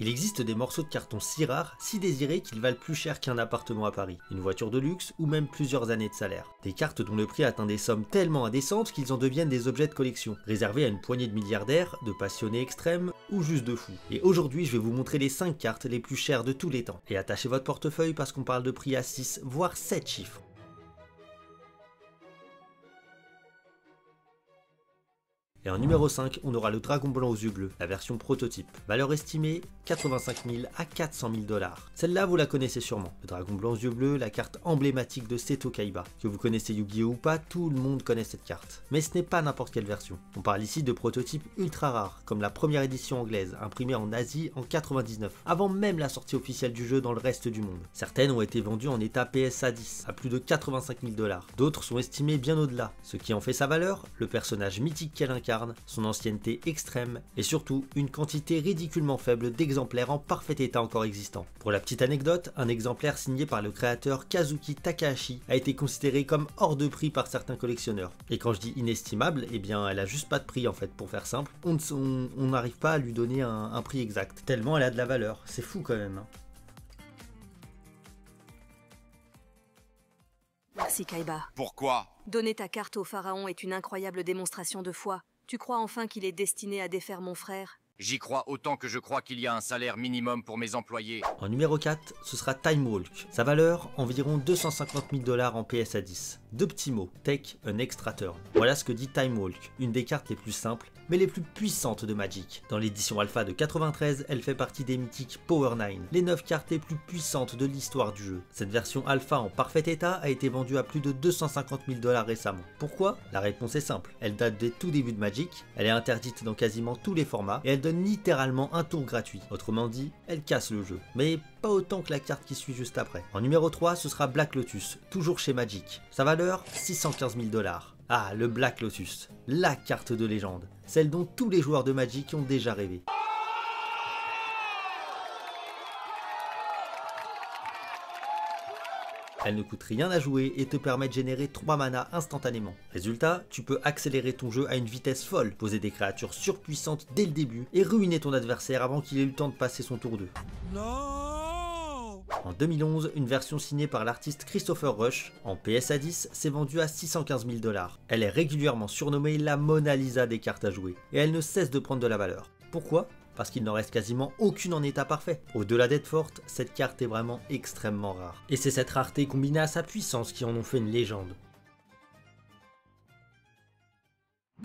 Il existe des morceaux de carton si rares, si désirés qu'ils valent plus cher qu'un appartement à Paris, une voiture de luxe ou même plusieurs années de salaire. Des cartes dont le prix atteint des sommes tellement indécentes qu'ils en deviennent des objets de collection, réservés à une poignée de milliardaires, de passionnés extrêmes ou juste de fous. Et aujourd'hui je vais vous montrer les 5 cartes les plus chères de tous les temps. Et attachez votre portefeuille parce qu'on parle de prix à 6 voire 7 chiffres. Et en numéro 5, on aura le Dragon Blanc aux yeux bleus, la version prototype. Valeur estimée 85 000 à 400 000 $. Celle-là, vous la connaissez sûrement. Le Dragon Blanc aux yeux bleus, la carte emblématique de Seto Kaiba. Que vous connaissez Yu-Gi-Oh ou pas, tout le monde connaît cette carte. Mais ce n'est pas n'importe quelle version. On parle ici de prototypes ultra rares, comme la première édition anglaise, imprimée en Asie en 99, avant même la sortie officielle du jeu dans le reste du monde. Certaines ont été vendues en état PSA 10, à plus de 85 000 $. D'autres sont estimées bien au-delà. Ce qui en fait sa valeur, le personnage mythique qu'elle incarne, son ancienneté extrême et surtout une quantité ridiculement faible d'exemplaires en parfait état encore existants. Pour la petite anecdote, un exemplaire signé par le créateur Kazuki Takahashi a été considéré comme hors de prix par certains collectionneurs. Et quand je dis inestimable, eh bien elle a juste pas de prix en fait, pour faire simple. On n'arrive pas à lui donner un prix exact, tellement elle a de la valeur. C'est fou quand même, hein. Merci Kaiba. Pourquoi? Donner ta carte au pharaon est une incroyable démonstration de foi. Tu crois enfin qu'il est destiné à défaire mon frère? J'y crois autant que je crois qu'il y a un salaire minimum pour mes employés. En numéro 4, ce sera Time Walk. Sa valeur, environ 250 000 $ en PSA 10. Deux petits mots, take an extra turn. Voilà ce que dit Time Walk, une des cartes les plus simples, mais les plus puissantes de Magic. Dans l'édition alpha de 93, elle fait partie des mythiques Power 9, les 9 cartes les plus puissantes de l'histoire du jeu. Cette version alpha en parfait état a été vendue à plus de 250 000 $ récemment. Pourquoi? La réponse est simple, elle date des tout débuts de Magic, elle est interdite dans quasiment tous les formats, et elle donne littéralement un tour gratuit. Autrement dit, elle casse le jeu. Mais pas autant que la carte qui suit juste après. En numéro 3, ce sera Black Lotus, toujours chez Magic. Sa valeur, 615 000 $. Ah, le Black Lotus, la carte de légende, celle dont tous les joueurs de Magic ont déjà rêvé. Elle ne coûte rien à jouer et te permet de générer 3 mana instantanément. Résultat, tu peux accélérer ton jeu à une vitesse folle, poser des créatures surpuissantes dès le début et ruiner ton adversaire avant qu'il ait eu le temps de passer son tour 2. En 2011, une version signée par l'artiste Christopher Rush, en PSA 10, s'est vendue à 615 000 $. Elle est régulièrement surnommée la Mona Lisa des cartes à jouer, et elle ne cesse de prendre de la valeur. Pourquoi ? Parce qu'il n'en reste quasiment aucune en état parfait. Au-delà d'être forte, cette carte est vraiment extrêmement rare. Et c'est cette rareté combinée à sa puissance qui en ont fait une légende.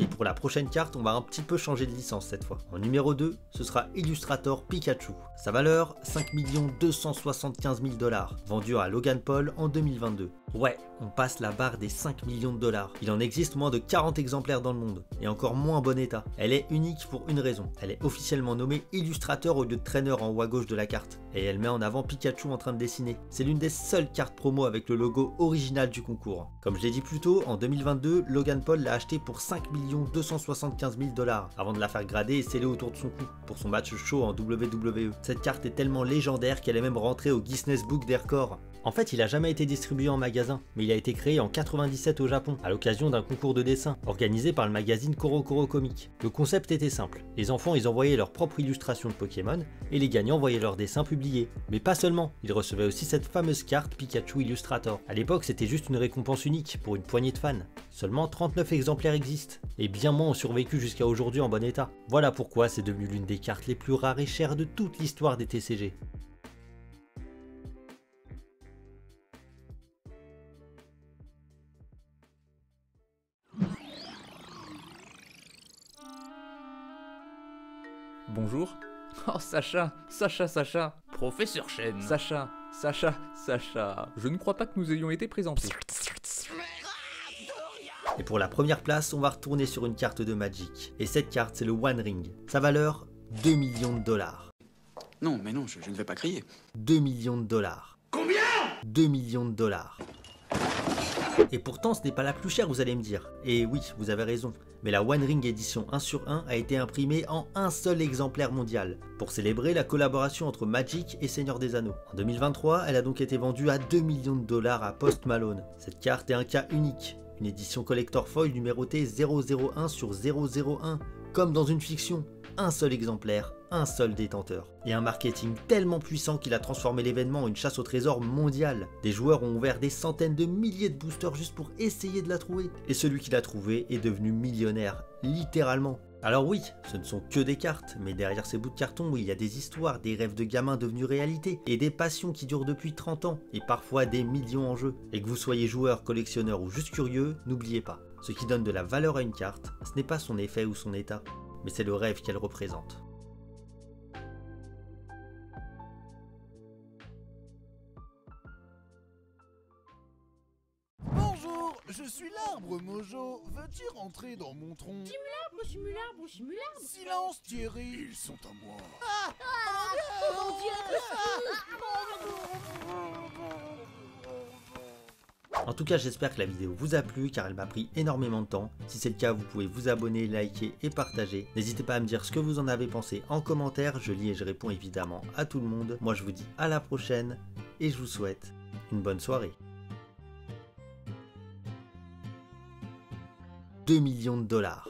Et pour la prochaine carte, on va un petit peu changer de licence cette fois. En numéro 2, ce sera Illustrator Pikachu. Sa valeur, 5 275 000 $, vendu à Logan Paul en 2022. Ouais, on passe la barre des 5 millions de $. Il en existe moins de 40 exemplaires dans le monde, et encore moins en bon état. Elle est unique pour une raison, elle est officiellement nommée Illustrator au lieu de Trainer en haut à gauche de la carte. Et elle met en avant Pikachu en train de dessiner. C'est l'une des seules cartes promo avec le logo original du concours. Comme je l'ai dit plus tôt, en 2022, Logan Paul l'a acheté pour 5 275 000 $, avant de la faire grader et sceller autour de son cou, pour son match show en WWE. Cette carte est tellement légendaire qu'elle est même rentrée au Guinness Book des records. En fait, il a jamais été distribué en magasin, mais il a été créé en 97 au Japon, à l'occasion d'un concours de dessin, organisé par le magazine CoroCoro Comic. Le concept était simple, les enfants ils envoyaient leurs propres illustrations de Pokémon, et les gagnants voyaient leurs dessins publiés. Mais pas seulement, ils recevaient aussi cette fameuse carte Pikachu Illustrator. À l'époque, c'était juste une récompense unique, pour une poignée de fans. Seulement 39 exemplaires existent, et bien moins ont survécu jusqu'à aujourd'hui en bon état. Voilà pourquoi c'est devenu l'une des cartes les plus rares et chères de toute l'histoire des TCG. Bonjour. Oh Sacha, Sacha. Professeur Chen. Sacha. Je ne crois pas que nous ayons été présentés. Et pour la première place, on va retourner sur une carte de Magic. Et cette carte, c'est le One Ring. Sa valeur, 2 millions de $. Non, mais non, je ne vais pas crier. 2 millions de $. Combien? 2 millions de $. Et pourtant, ce n'est pas la plus chère, vous allez me dire. Et oui, vous avez raison. Mais la One Ring édition 1 sur 1 a été imprimée en un seul exemplaire mondial, pour célébrer la collaboration entre Magic et Seigneur des Anneaux. En 2023, elle a donc été vendue à 2 millions de $ à Post Malone. Cette carte est un cas unique. Une édition collector foil numérotée 001 sur 001, comme dans une fiction. Un seul exemplaire, un seul détenteur. Et un marketing tellement puissant qu'il a transformé l'événement en une chasse au trésor mondiale. Des joueurs ont ouvert des centaines de milliers de boosters juste pour essayer de la trouver. Et celui qui l'a trouvé est devenu millionnaire, littéralement. Alors oui, ce ne sont que des cartes, mais derrière ces bouts de carton, il y a des histoires, des rêves de gamins devenus réalité, et des passions qui durent depuis 30 ans, et parfois des millions en jeu. Et que vous soyez joueur, collectionneur ou juste curieux, n'oubliez pas, ce qui donne de la valeur à une carte, ce n'est pas son effet ou son état, mais c'est le rêve qu'elle représente. Bonjour, je suis l'arbre Mojo. Veux-tu rentrer dans mon tronc? Simulard. Silence Thierry. Ils sont à moi. En tout cas, j'espère que la vidéo vous a plu car elle m'a pris énormément de temps. Si c'est le cas, vous pouvez vous abonner, liker et partager. N'hésitez pas à me dire ce que vous en avez pensé en commentaire. Je lis et je réponds évidemment à tout le monde. Moi, je vous dis à la prochaine et je vous souhaite une bonne soirée. 2 millions de dollars.